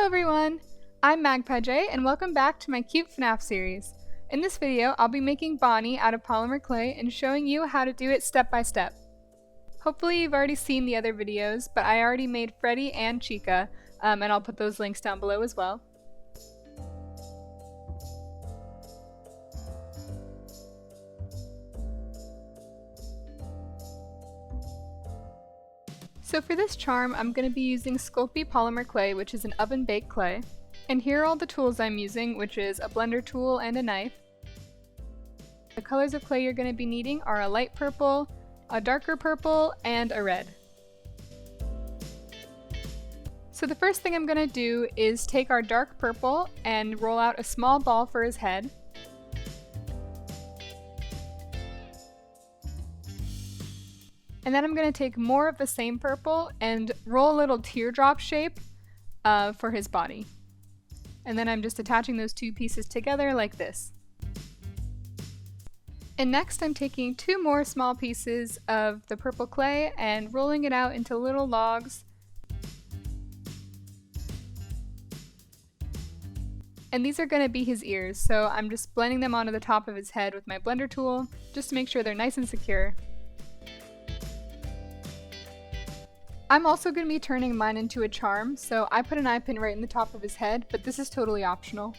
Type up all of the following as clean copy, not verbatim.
Hello everyone! I'm MagpiejayM and welcome back to my cute FNAF series. In this video, I'll be making Bonnie out of polymer clay and showing you how to do it step by step. Hopefully you've already seen the other videos, but I already made Freddy and Chica, and I'll put those links down below as well. So for this charm, I'm going to be using Sculpey polymer clay, which is an oven-baked clay. And here are all the tools I'm using, which is a blender tool and a knife. The colors of clay you're going to be needing are a light purple, a darker purple, and a red. So the first thing I'm going to do is take our dark purple and roll out a small ball for his head. And then I'm going to take more of the same purple and roll a little teardrop shape for his body. And then I'm just attaching those two pieces together like this. And next I'm taking two more small pieces of the purple clay and rolling it out into little logs. And these are going to be his ears, so I'm just blending them onto the top of his head with my blender tool just to make sure they're nice and secure. I'm also going to be turning mine into a charm, so I put an eye pin right in the top of his head, but this is totally optional.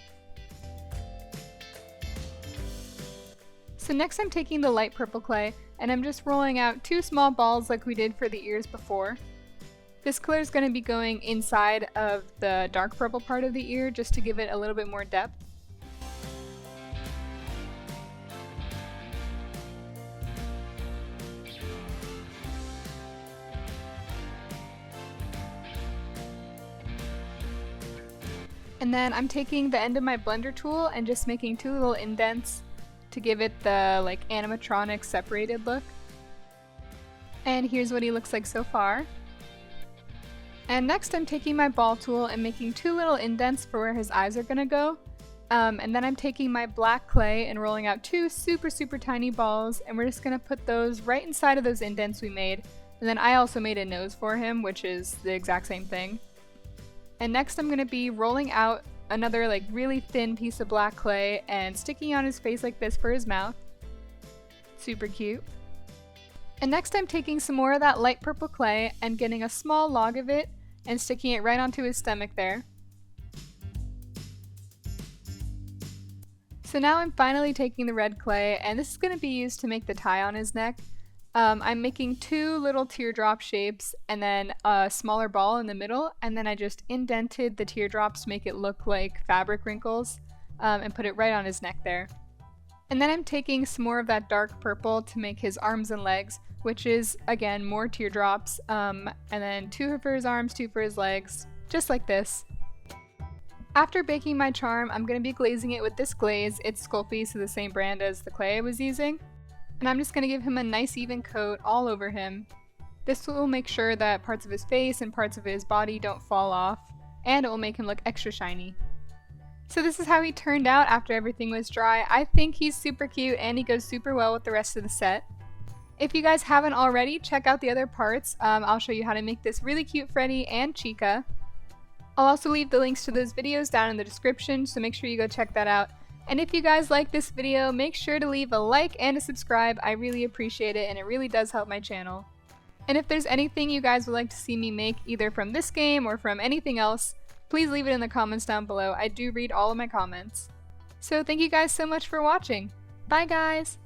So next I'm taking the light purple clay, and I'm just rolling out two small balls like we did for the ears before. This color is going to be going inside of the dark purple part of the ear just to give it a little bit more depth. And then I'm taking the end of my blender tool and just making two little indents to give it the animatronic separated look. And here's what he looks like so far. And next I'm taking my ball tool and making two little indents for where his eyes are gonna go. And then I'm taking my black clay and rolling out two super tiny balls, and we're just gonna put those right inside of those indents we made. And then I also made a nose for him, which is the exact same thing. And next I'm going to be rolling out another really thin piece of black clay and sticking on his face like this for his mouth. Super cute. And next I'm taking some more of that light purple clay and getting a small log of it and sticking it right onto his stomach there. So now I'm finally taking the red clay, and this is going to be used to make the tie on his neck. I'm making two little teardrop shapes and then a smaller ball in the middle, and then I just indented the teardrops to make it look like fabric wrinkles and put it right on his neck there. And then I'm taking some more of that dark purple to make his arms and legs, which is, again, more teardrops, and then two for his arms, two for his legs, just like this. After baking my charm, I'm going to be glazing it with this glaze. It's Sculpey, so the same brand as the clay I was using. And I'm just going to give him a nice even coat all over him. This will make sure that parts of his face and parts of his body don't fall off, and it will make him look extra shiny. So this is how he turned out after everything was dry. I think he's super cute and he goes super well with the rest of the set. If you guys haven't already, check out the other parts. I'll show you how to make this really cute Freddy and Chica. I'll also leave the links to those videos down in the description, so make sure you go check that out. And if you guys like this video, make sure to leave a like and a subscribe. I really appreciate it, and it really does help my channel. And if there's anything you guys would like to see me make, either from this game or from anything else, please leave it in the comments down below. I do read all of my comments. So thank you guys so much for watching. Bye guys!